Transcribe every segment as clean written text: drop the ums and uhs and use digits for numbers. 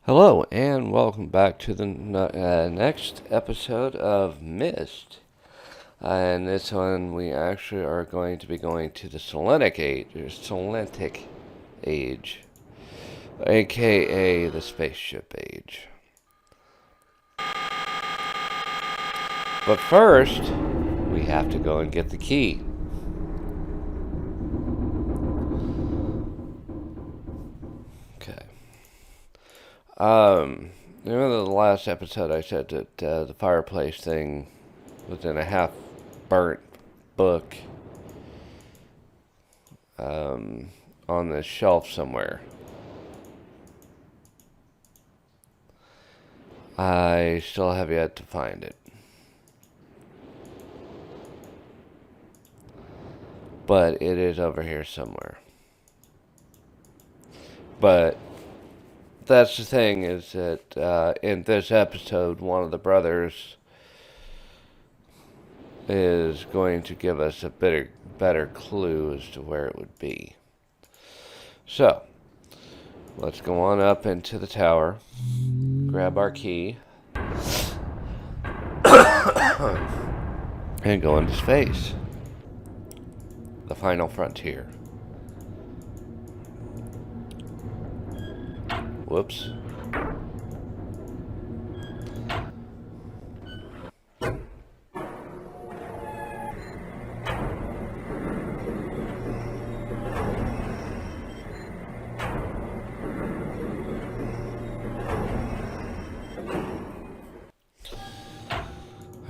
Hello, and welcome back to the next episode of Myst. And this one, we actually are going to be going to the Selenitic Age, aka the Spaceship Age. But first, we have to go and get the key. Okay. Remember the last episode I said that the fireplace thing was in a half-burnt book on the shelf somewhere. I still have yet to find it. But it is over here somewhere. But that's the thing, is that in this episode, one of the brothers is going to give us a better clue as to where it would be. So, let's go on up into the tower, grab our key, and go into space. The final frontier. Whoops.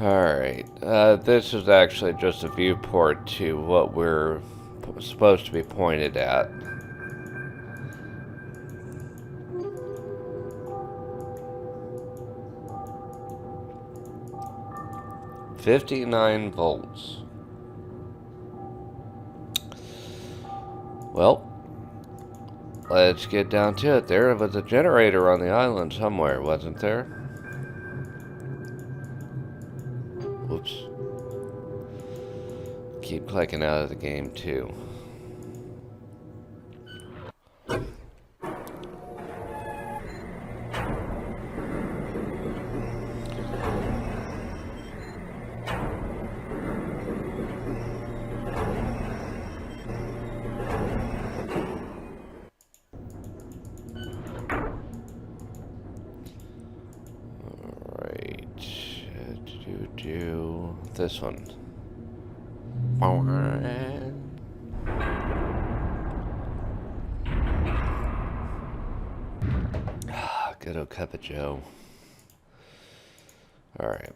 Alright, this is actually just a viewport to what we're supposed to be pointed at. $59 volts. Well, let's get down to it. There was a generator on the island somewhere, wasn't there? Whoops. Keep clicking out of the game too. Do this one. Good old cup of joe. Alright.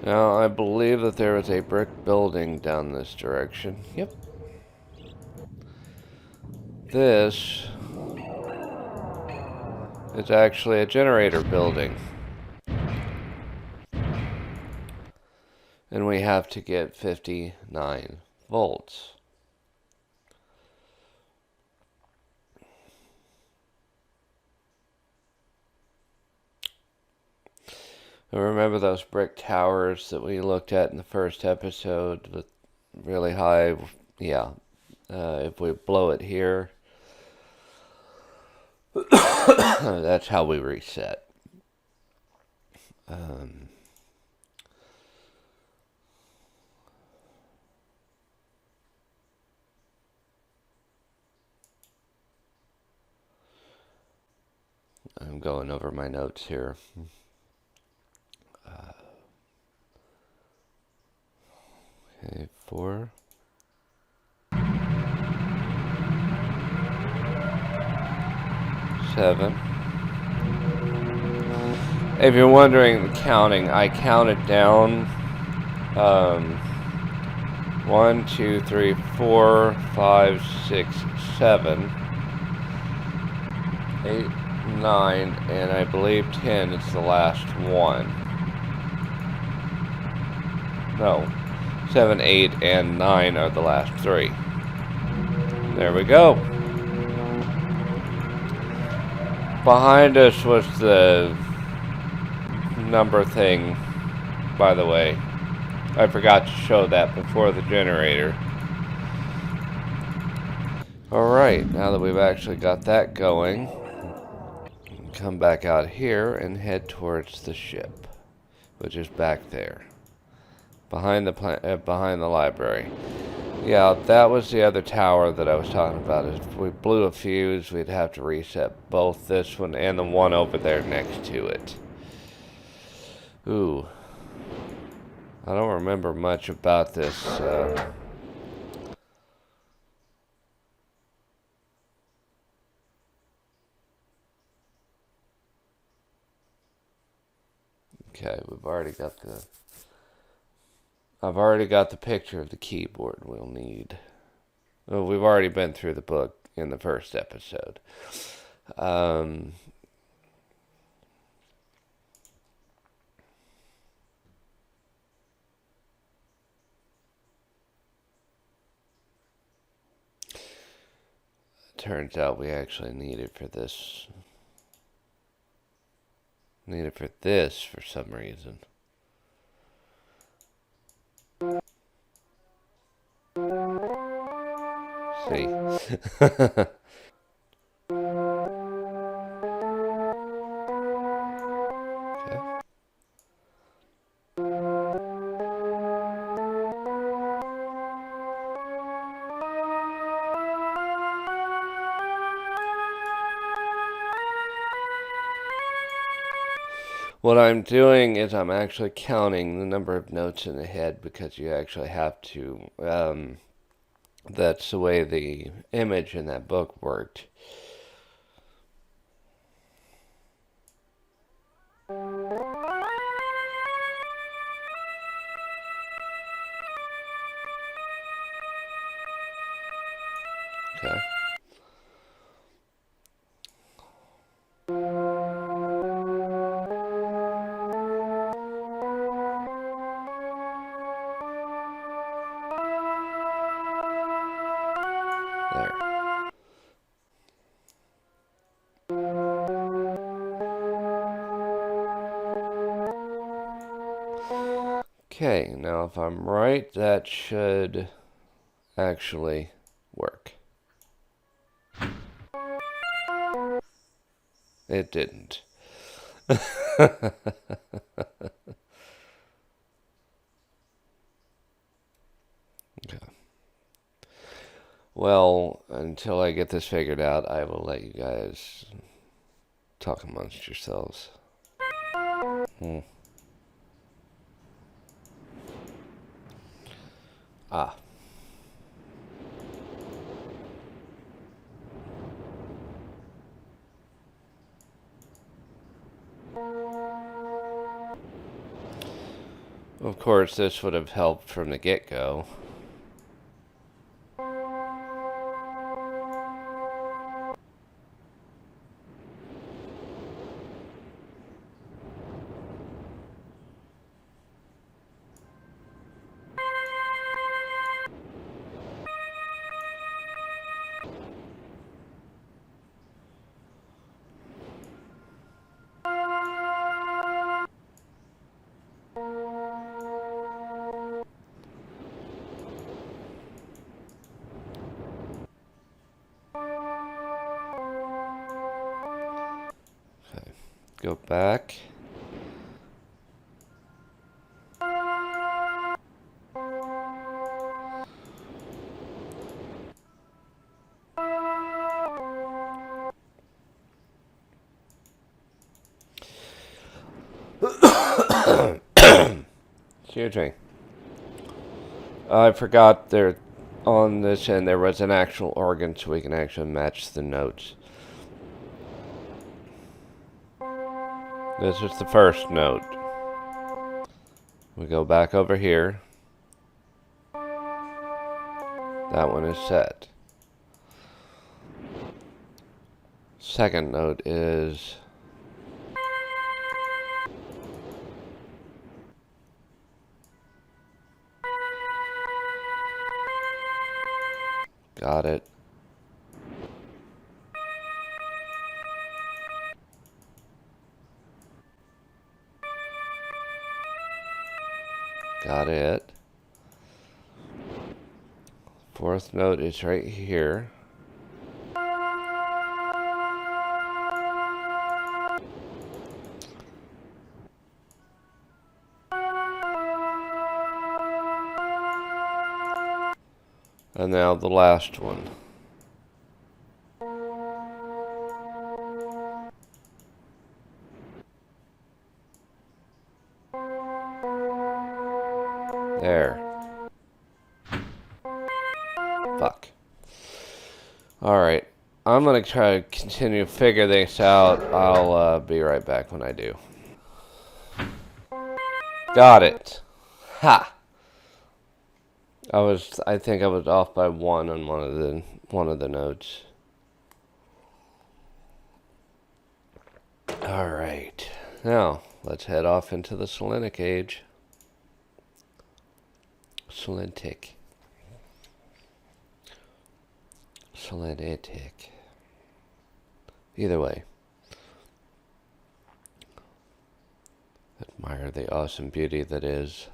Now, I believe that there is a brick building down this direction. Yep. This is actually a generator building. And we have to get 59 volts. And remember those brick towers that we looked at in the first episode with really high? Yeah. If we blow it here, that's how we reset. I'm going over my notes here. Okay, 4. Seven. If you're wondering the counting, I counted down 1, 2, 3, 4, 5, 6, 7, 8, 9, and I believe 10 is the last one. No, 7, 8, and 9 are the last 3. There we go. Behind us was the number thing, by the way. I forgot to show that before the generator. Alright, now that we've actually got that going, come back out here and head towards the ship, which is back there, behind the library. Yeah, that was the other tower that I was talking about. If we blew a fuse, we'd have to reset both this one and the one over there next to it. Ooh. I don't remember much about this. Okay, I've already got the picture of the keyboard we'll need. Well, we've already been through the book in the first episode. Turns out we actually need it for this. Need it for this for some reason. See? Okay. What I'm doing is I'm actually counting the number of notes in the head because you actually have to. That's the way the image in that book worked. Okay. There. Okay, now if I'm right, that should actually work. It didn't. Okay. Well, until I get this figured out, I will let you guys talk amongst yourselves. Ah. Of course, this would have helped from the get-go. Okay, go back. Excuse me. I forgot there on this end there was an actual organ so we can actually match the notes. This is the first note. We go back over here. That one is set. Second note is got it. Got it. Fourth note is right here. And now the last one. There. Fuck. Alright. I'm gonna try to continue to figure this out. I'll be right back when I do. Got it. Ha! I think I was off by one on one of the notes. Alright. Now, let's head off into the Selenitic Age. Selenitic. Either way. Admire the awesome beauty that is.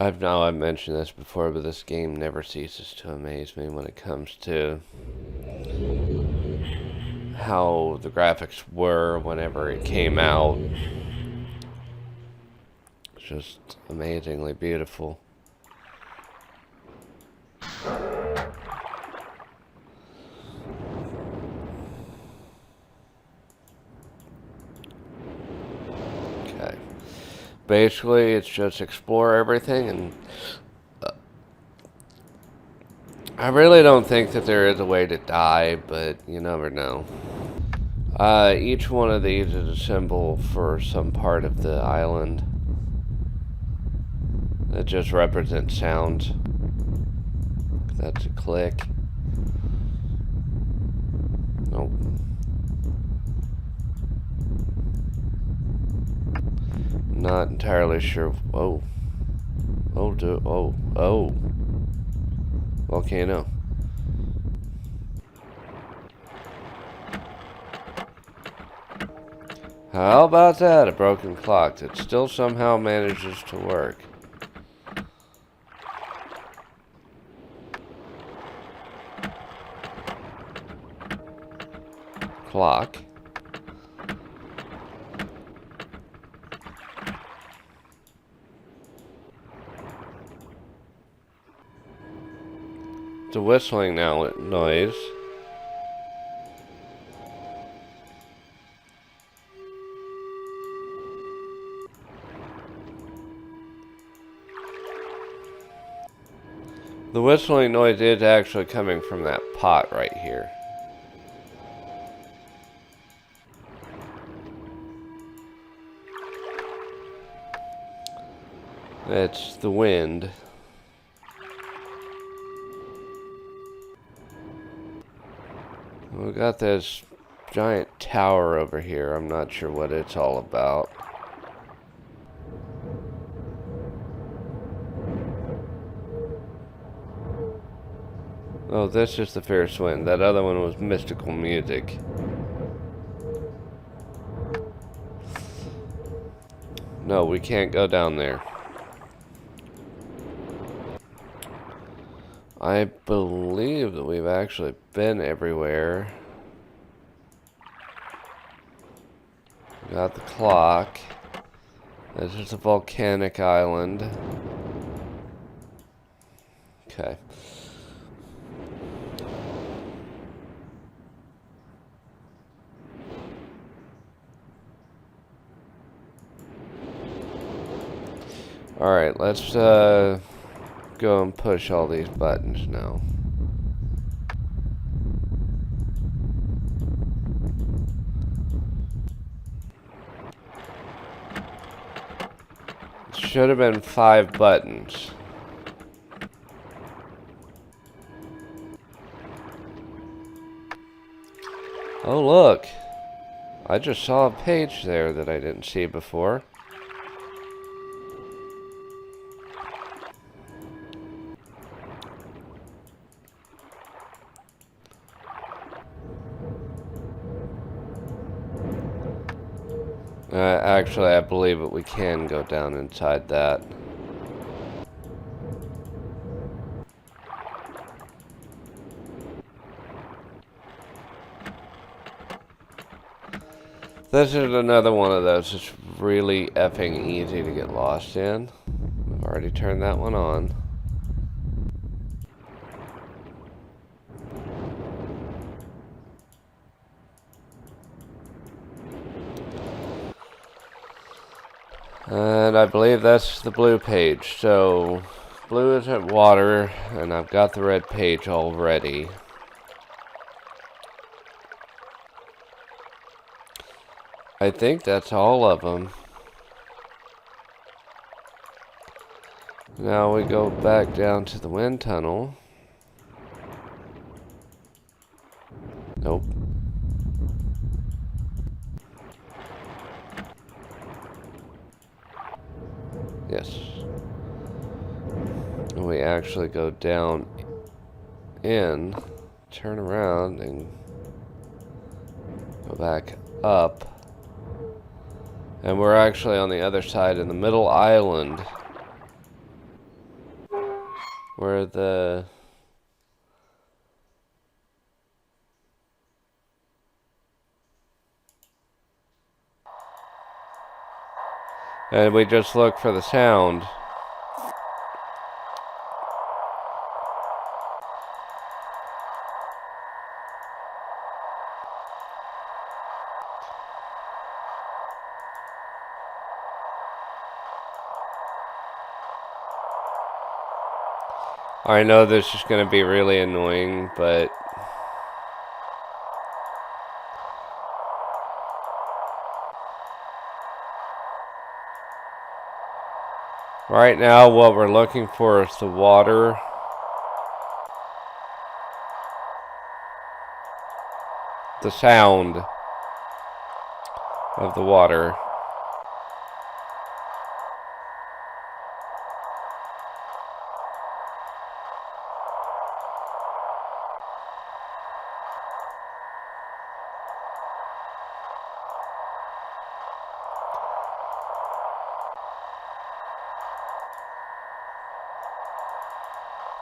I've mentioned this before, but this game never ceases to amaze me when it comes to how the graphics were whenever it came out. It's just amazingly beautiful. Okay. Basically, it's just explore everything, and I really don't think that there is a way to die, but you never know. Each one of these is a symbol for some part of the island. That just represents sounds. That's a click. Nope. Not entirely sure. Oh. Oh. Volcano. How about that? A broken clock that still somehow manages to work. Clock. It's a whistling noise. The whistling noise is actually coming from that pot right here. It's the wind. We got this giant tower over here. I'm not sure what it's all about. Oh, this is the fierce wind. That other one was mystical music. No, we can't go down there. I believe that we've actually been everywhere. Got the clock. This is a volcanic island. Okay. Alright, let's go and push all these buttons now. It should have been 5 buttons. Oh look! I just saw a page there that I didn't see before. Actually, I believe that we can go down inside that. This is another one of those that's really effing easy to get lost in. We've already turned that one on. And I believe that's the blue page. So blue is at water, and I've got the red page already. I think that's all of them. Now we go back down to the wind tunnel. Nope. Yes. And we actually go down in, turn around, and go back up. And we're actually on the other side in the middle island. Where the... And we just look for the sound. I know this is going to be really annoying, but... right now, what we're looking for is the water. The sound of the water.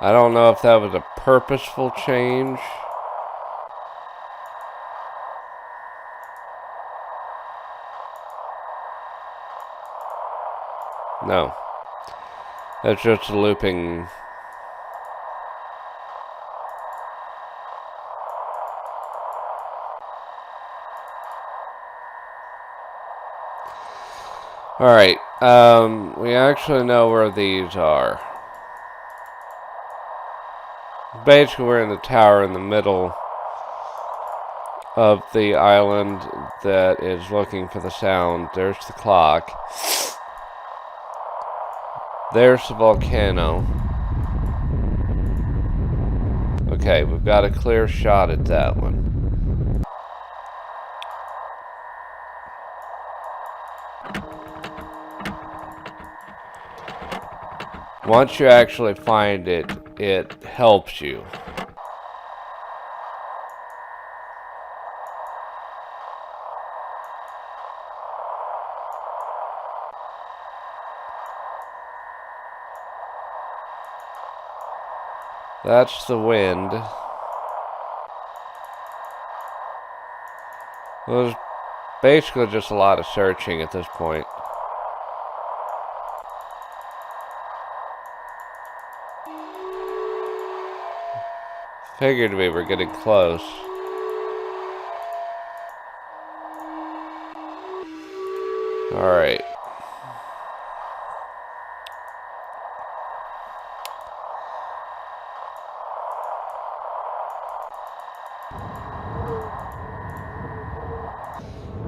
I don't know if that was a purposeful change. No. That's just a looping. Alright, we actually know where these are. Basically, we're in the tower in the middle of the island that is looking for the sound. There's the clock. There's the volcano. Okay, we've got a clear shot at that one. Once you actually find it, it helps you. That's the wind. There's basically just a lot of searching at this point. Figured we were getting close. Alright.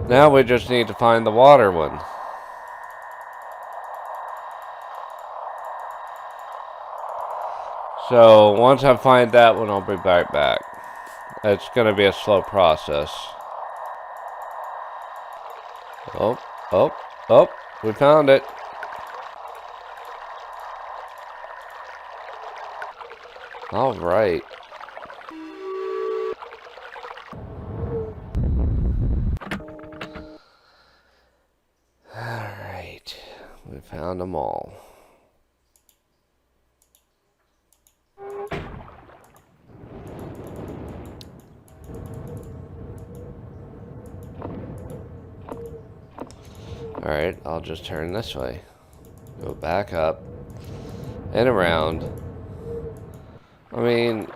Now we just need to find the water one. So once I find that one, I'll be right back. It's going to be a slow process. Oh, we found it. All right. Alright, we found them all. Alright, I'll just turn this way. Go back up and around. I mean...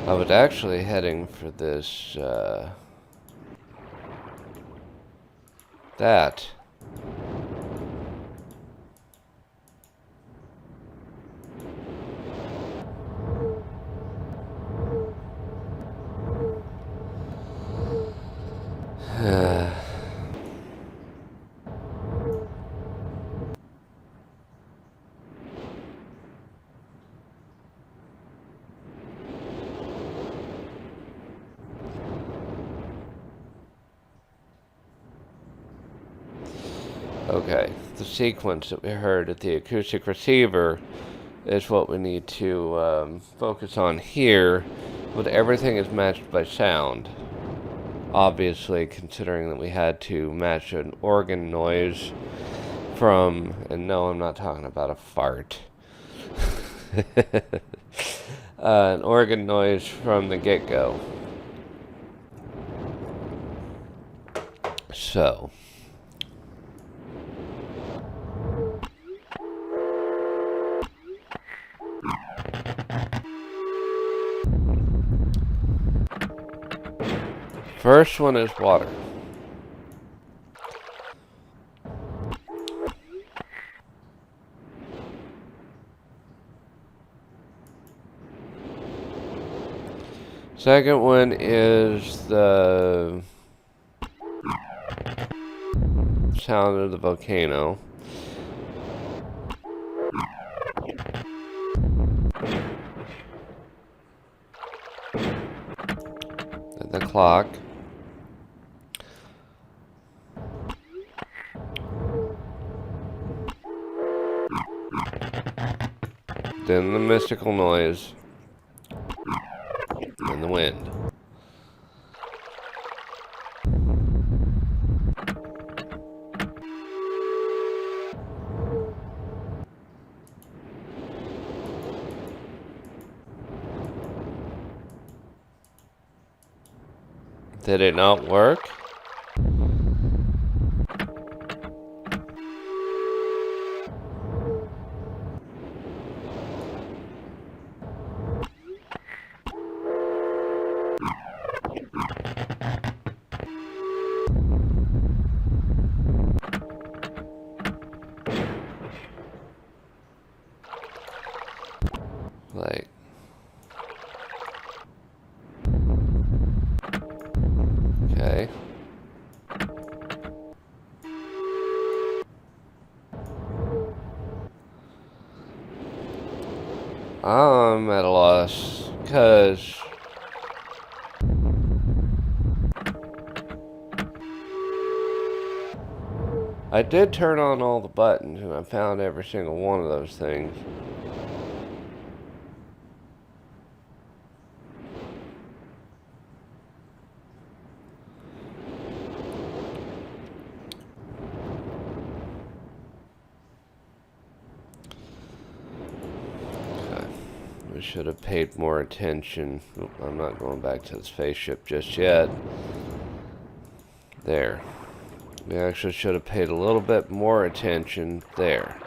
I was actually heading for this, that. Okay, the sequence that we heard at the acoustic receiver is what we need to focus on here, but everything is matched by sound. Obviously, considering that we had to match an organ noise from, and no, I'm not talking about a fart, an organ noise from the get-go. So, first one is water. Second one is the sound of the volcano. And the clock. Then the mystical noise. And the wind. Did it not work? Like, okay. I'm at a loss, because I did turn on all the buttons, and I found every single one of those things. We should have paid more attention. Oop, I'm not going back to the spaceship just yet. There. We actually should have paid a little bit more attention there.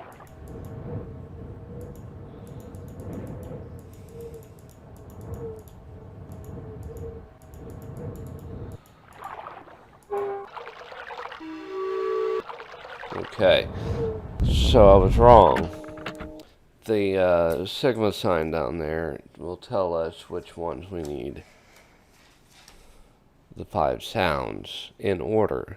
Okay. So I was wrong. The Sigma sign down there will tell us which ones we need. The 5 sounds in order.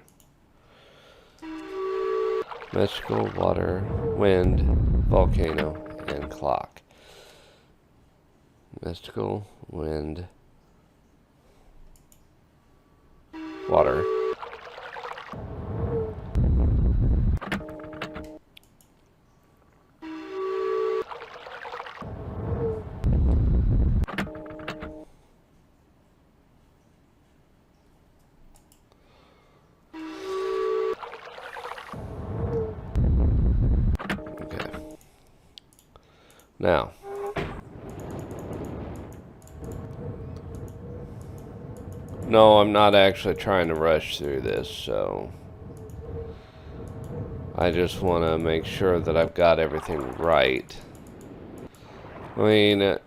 Mystical, water, wind, volcano, and clock. Mystical, wind, water. Now, no, I'm not actually trying to rush through this, so I just want to make sure that I've got everything right. I mean,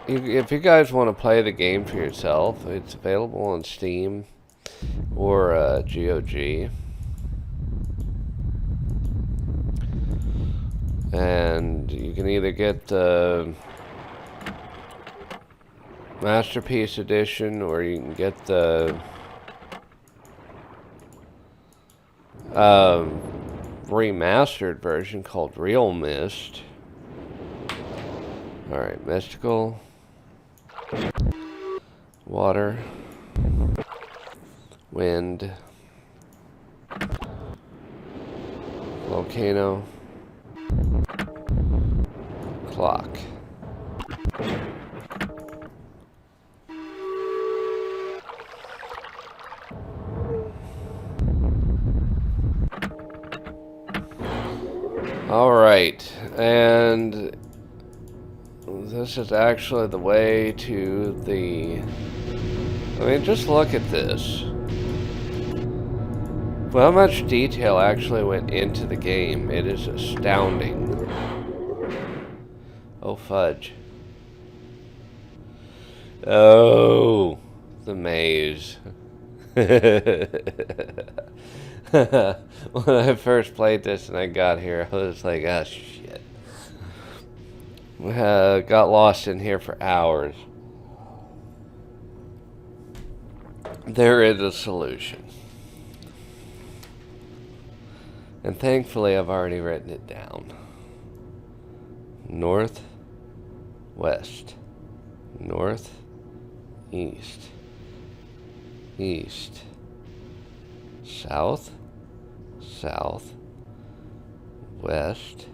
if you guys want to play the game for yourself, it's available on Steam or GOG. And you can either get the Masterpiece Edition or you can get the remastered version called Real Myst. Alright, mystical, water, wind, volcano, clock. Alright, and this is actually the way to the... I mean, just look at this. Well, how much detail actually went into the game. It is astounding. Oh, fudge. Oh, the maze. When I first played this and I got here, I was like, oh, shit. Got lost in here for hours. There is a solution. And thankfully, I've already written it down. North, west, north, east, east, south, south, west,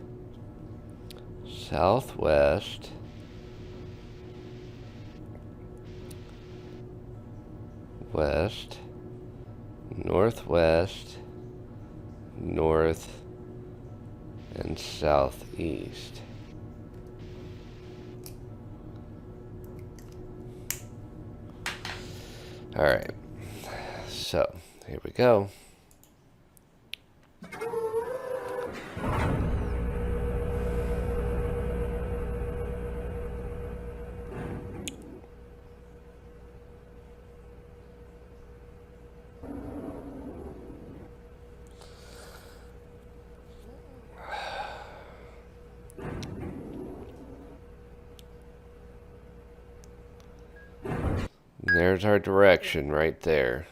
southwest, west, northwest, north, and southeast. Alright, so here we go. There's our direction right there.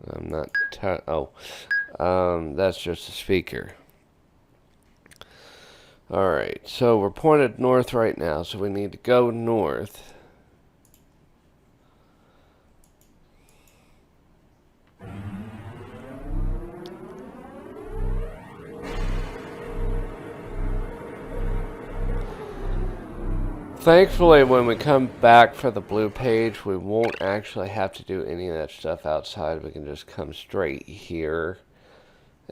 I'm not that's just a speaker. Alright, so we're pointed north right now, so we need to go north. Thankfully, when we come back for the blue page, we won't actually have to do any of that stuff outside. We can just come straight here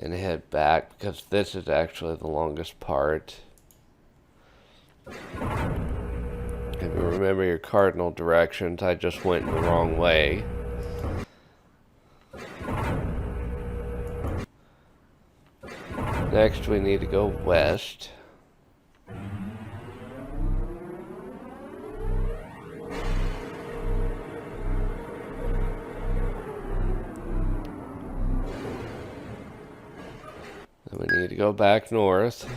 and head back, because this is actually the longest part. If you remember your cardinal directions, I just went the wrong way. Next, we need to go west. Then we need to go back north.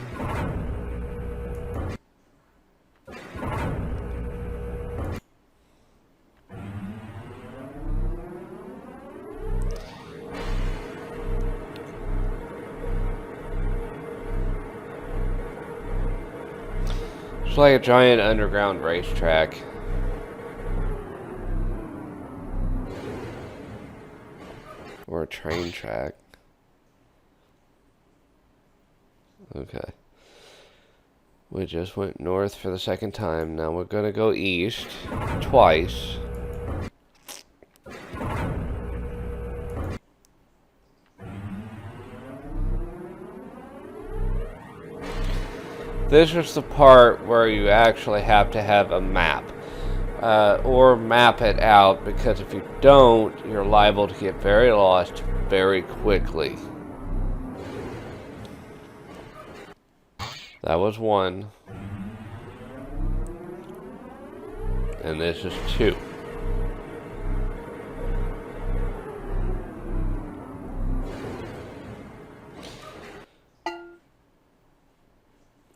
It's like a giant underground racetrack. Or a train track. Okay. We just went north for the second time. Now we're gonna go east twice. This is the part where you actually have to have a map. Or map it out, because if you don't, you're liable to get very lost very quickly. That was one. and this is 2.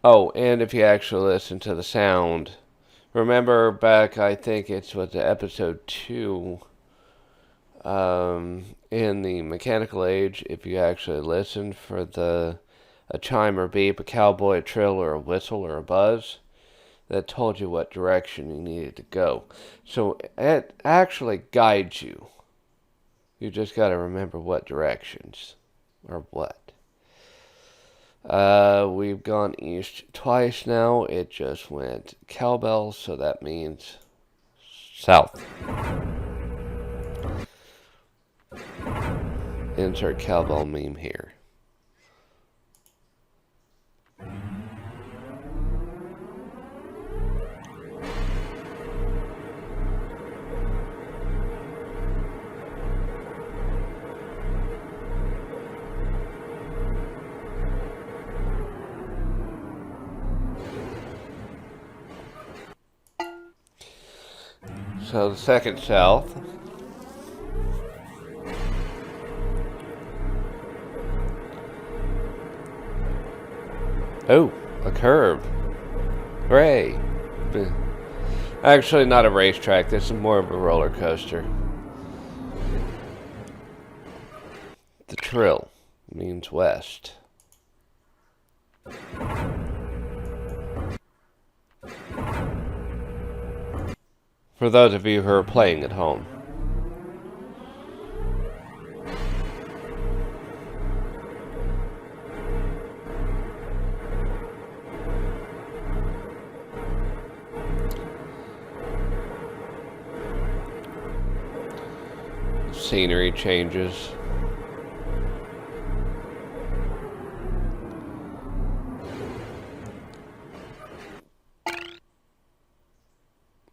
Oh, and if you actually listen to the sound, remember back, I think it's what the episode 2, in the Mechanical Age, if you actually listen for a chime or beep, a cowboy, a trill, or a whistle, or a buzz, that told you what direction you needed to go. So it actually guides you. You just got to remember what directions, or what. We've gone east twice now. It just went cowbell, so that means south. Insert cowbell meme here. So the second south. Oh, a curve. Hooray. Actually, not a racetrack. This is more of a roller coaster. The trill means west. For those of you who are playing at home. Scenery changes.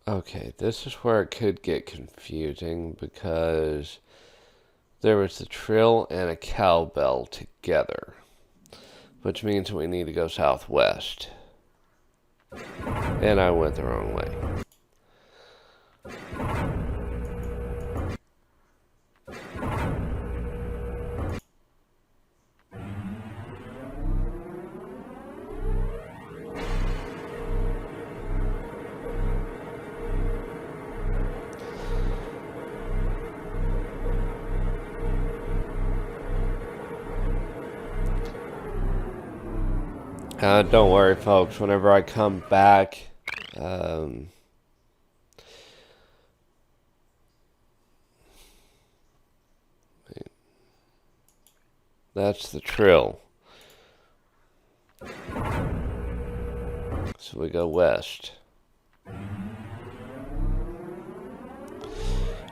Okay, this is where it could get confusing because there was the trill and a cowbell together, which means we need to go southwest. And I went the wrong way. Don't worry, folks. Whenever I come back, that's the trill. So we go west.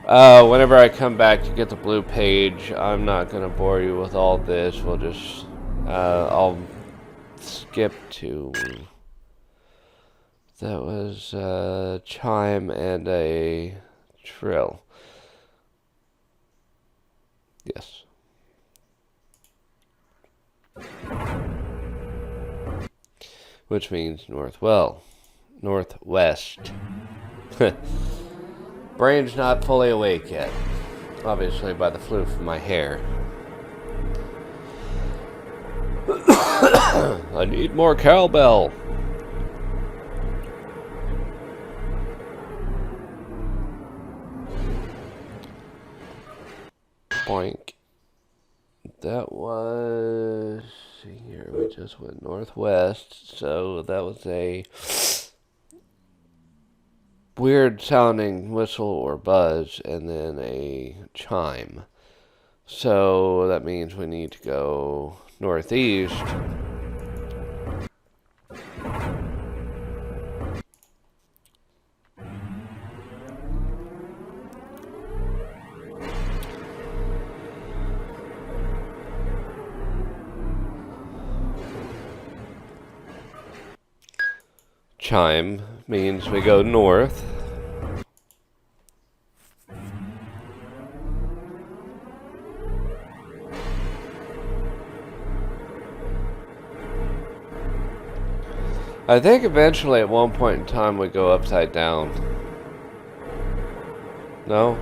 Whenever I come back to get the blue page, I'm not going to bore you with all this. We'll just, I'll skip to, that was a chime and a trill. Yes. Which means northwest. Brain's not fully awake yet. Obviously by the flu from my hair. I need more cowbell. Boink. That was... see here, we just went northwest, so that was a weird sounding whistle or buzz, and then a chime. So that means we need to go northeast. Chime means we go north. I think eventually at one point in time we go upside down. No?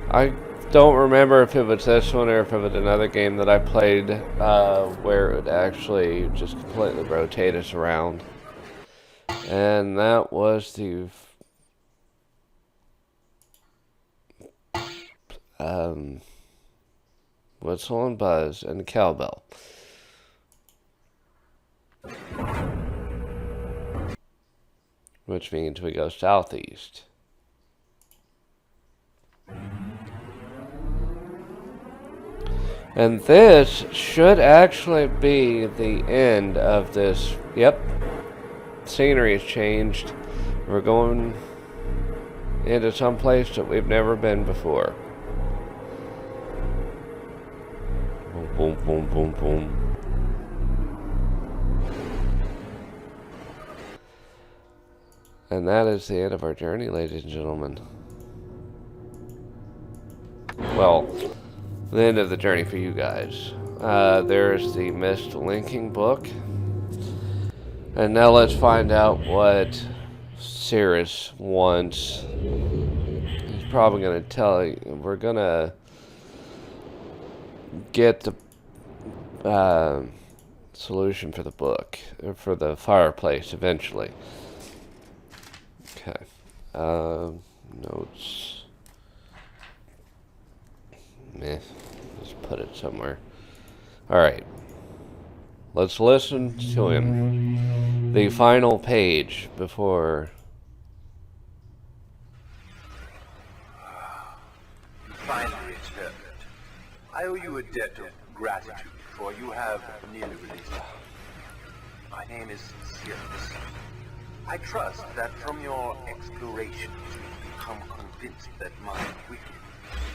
I don't remember if it was this one or if it was another game that I played where it would actually just completely rotate us around. And that was the whistle and buzz and the cowbell. Which means we go southeast. And this should actually be the end of this. Yep. Scenery has changed. We're going into some place that we've never been before. Boom, boom, boom, boom, boom. And that is the end of our journey, ladies and gentlemen. Well, the end of the journey for you guys. There's the Myst linking book. And now let's find out what Cirrus wants. He's probably going to tell you. We're going to get the solution for the book, or for the fireplace eventually. Okay. Notes. Meh. Just put it somewhere. Alright. Let's listen to him. The final page before... Finally returned. I owe you a debt of gratitude, for you have nearly released me. My name is Cirrus. I trust that from your explorations you've become convinced that my wicked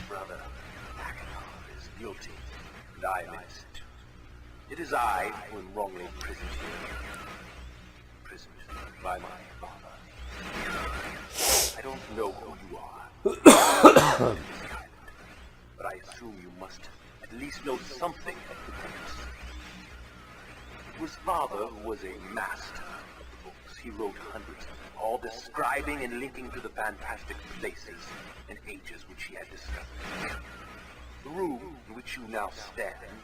brother Akenov is guilty, and I am innocent. It is I who am wrongly imprisoned here. Imprisoned by my father. I don't know who you are, but I assume you must at least know something of the books. It was father who was a master of the books. He wrote hundreds of them, all describing and linking to the fantastic places and ages which he had discovered. The room in which you now stand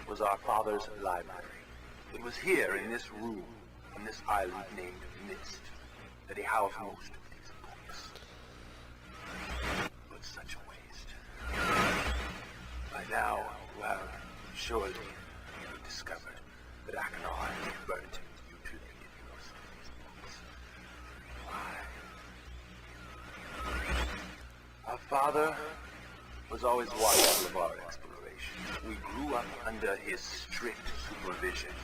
was our father's library. It was here, in this room, on this island named Myst, that he housed most of these books. But such a waste. By now, you have surely discovered that Akenov had burnt you to the most of these books. Why? Our father was always watchful of our exploration. We grew up under his strict supervision.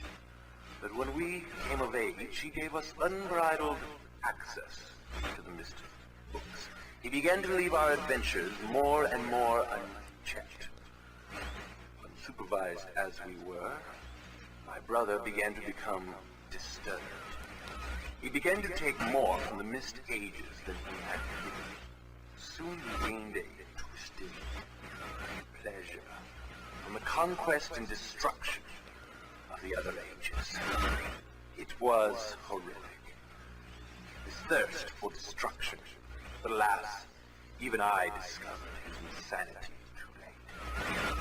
But when we came of age, he gave us unbridled access to the Myst books. He began to leave our adventures more and more unchecked. Unsupervised as we were, my brother began to become disturbed. He began to take more from the Myst ages than he had given. Soon he gained a twisted pleasure from the conquest and destruction of the other ages. It was horrific. His thirst for destruction. But alas, even I discovered his insanity too late.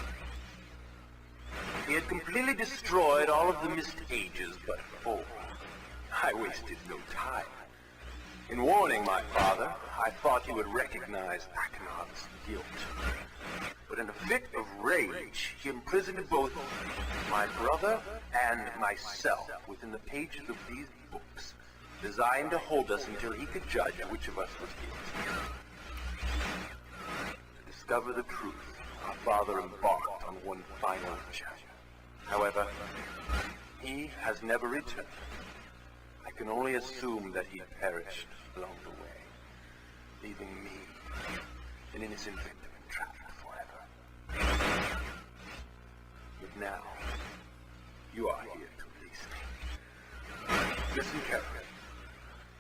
He had completely destroyed all of the Myst ages but 4. I wasted no time. In warning my father, I thought he would recognize Akenov's guilt. But in a fit of rage, he imprisoned both my brother and myself within the pages of these books, designed to hold us until he could judge which of us was guilty. To discover the truth, our father embarked on one final chapter. However, he has never returned. I can only assume that he perished along the way, leaving me, an innocent victim, entrapped forever. But now, you are here to release me. Listen carefully.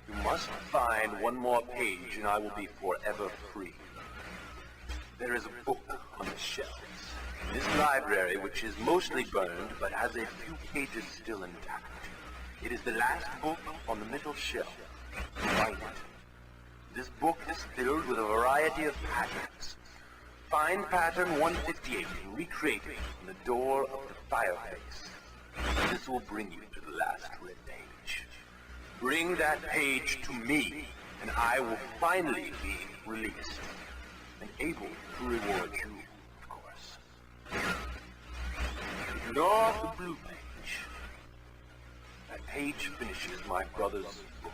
You must find one more page and I will be forever free. There is a book on the shelves in this library which is mostly burned but has a few pages still intact. It is the last book on the middle shelf. Find it. This book is filled with a variety of patterns. Find pattern 158 and recreate it on the door of the fireplace. This will bring you to the last red page. Bring that page to me, and I will finally be released, and able to reward you, of course. Ignore the blue page. That page finishes my brother's book.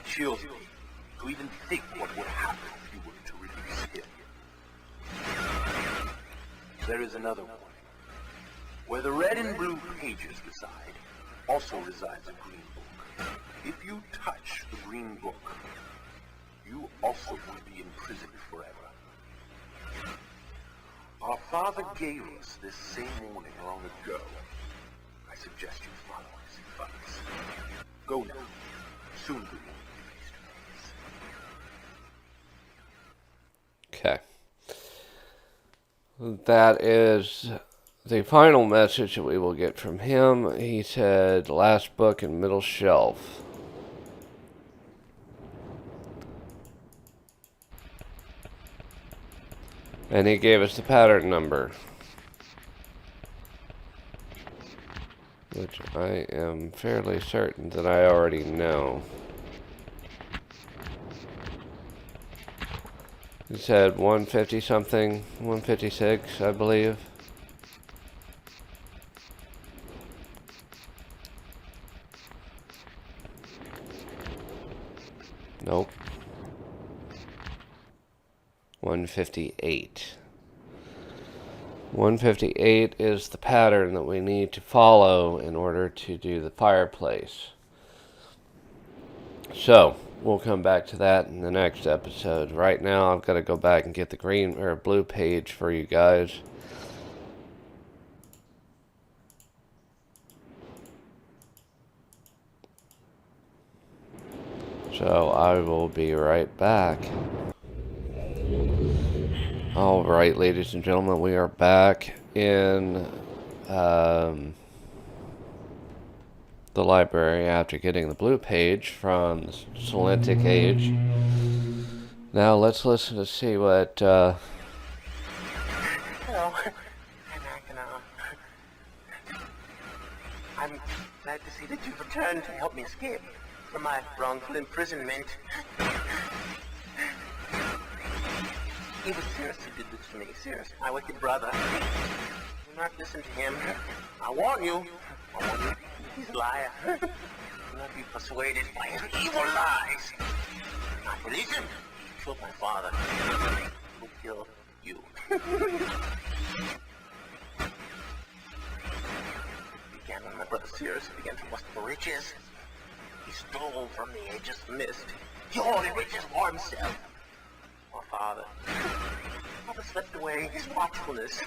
It chills me to even think what would happen if you were to release him. There is another warning. Where the red and blue pages reside, also resides a green book. If you touch the green book, you also will be imprisoned forever. Our father gave us this same warning long ago. I suggest you follow his advice. Go now. Soon we will be face to face. Okay. That is the final message that we will get from him. He said, last book in middle shelf. And he gave us the pattern number, which I am fairly certain that I already know. He said 150 something, 156, I believe. Nope. 158. 158 is the pattern that we need to follow in order to do the fireplace. So, we'll come back to that in the next episode. Right now, I've got to go back and get the green or blue page for you guys. So, I will be right back. Alright, ladies and gentlemen, we are back in the library after getting the blue page from the Selenitic Age. Now let's listen to see what Hello. I'm glad to see that you've returned to help me escape from my wrongful imprisonment. It was Cirrus who did this to me. Cirrus, my wicked brother. Do not listen to him. I warn you. He's a liar. Do not be persuaded by his evil lies. Do not release him. He killed my father. He will kill you. It began when my brother Cirrus began to lust for riches. He stole from the Ages of Myst. He hoarded riches for himself. My father slept away his watchfulness.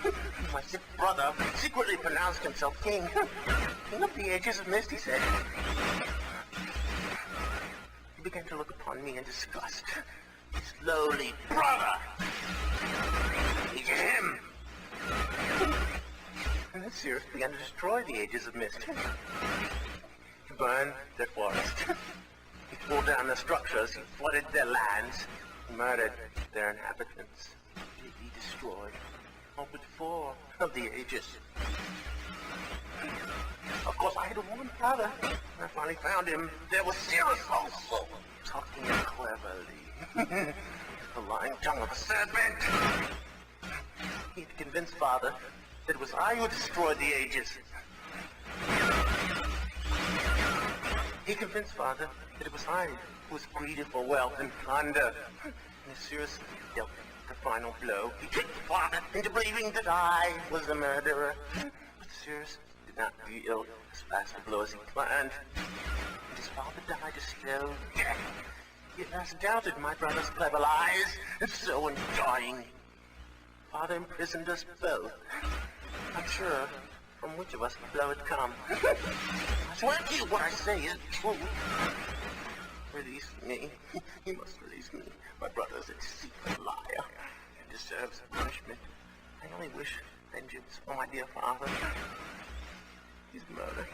My sick brother secretly pronounced himself king. King of the Ages of Myst, he said. He began to look upon me in disgust. His lowly brother. He's him. And then Cirrus began to destroy the Ages of Myst. He burned their forest. He tore down their structures. He flooded their lands. He murdered their inhabitants. He destroyed all but 4 of the Ages. Of course, I had to warn Father. When I finally found him, there was Cirrus also, talking cleverly. The lying tongue of a serpent. He had convinced Father that it was I who destroyed the Ages. He convinced Father that it was I who was greedy for wealth and plunder. And as Cirrus dealt the final blow, he tricked Father into believing that I was the murderer. But Cirrus did not deal as fast a blow as he planned. And his father died a slow death. He at last doubted my brother's clever lies, and so in dying, Father imprisoned us both. Not sure from which of us the blow had come. I swear to you what I say is true. Release me. You must release me. My brother's a deceitful liar and deserves punishment. I only wish vengeance for my dear father. His murder.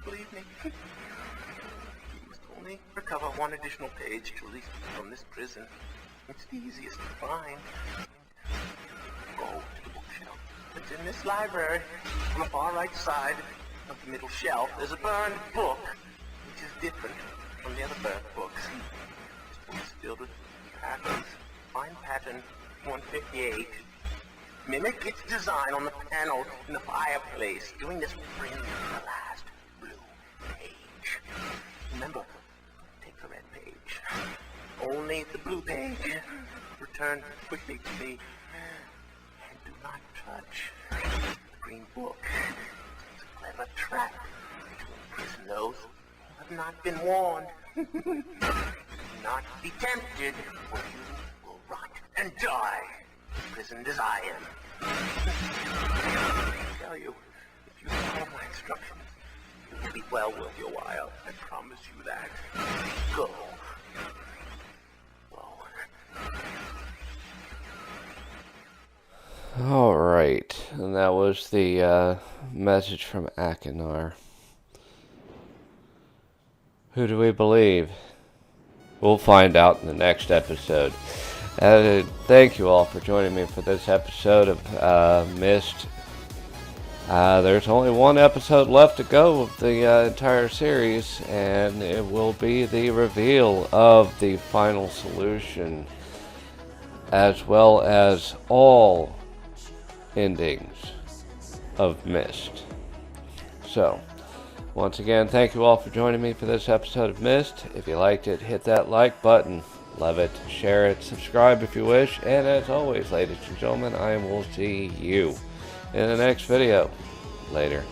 Believe me. You must only recover one additional page to release me from this prison. It's the easiest to find. Go to the bookshelf. It's in this library. On the far right side of the middle shelf, there's a burned book, which is different from the other burned books. This book is filled with patterns. Find pattern 158. Mimic its design on the panel in the fireplace. Doing this will bring you the last blue page. Remember, take the red page. Only the blue page. Return quickly to me. And do not touch the green book. It's a clever trap to imprison those who have not been warned. Do not be tempted, or you will rot and die, imprisoned as I am. I tell you, if you follow my instructions, it will be well worth your while. I promise you that. Go. Alright, and that was the message from Akinar. Who do we believe? We'll find out in the next episode. Thank you all for joining me for this episode of Myst. There's only one episode left to go of the entire series, and it will be the reveal of the final solution, as well as all endings of Myst. So, once again, thank you all for joining me for this episode of Myst. If you liked it, hit that like button. Love it, share it, subscribe if you wish, and as always, ladies and gentlemen, I will see you in the next video. Later.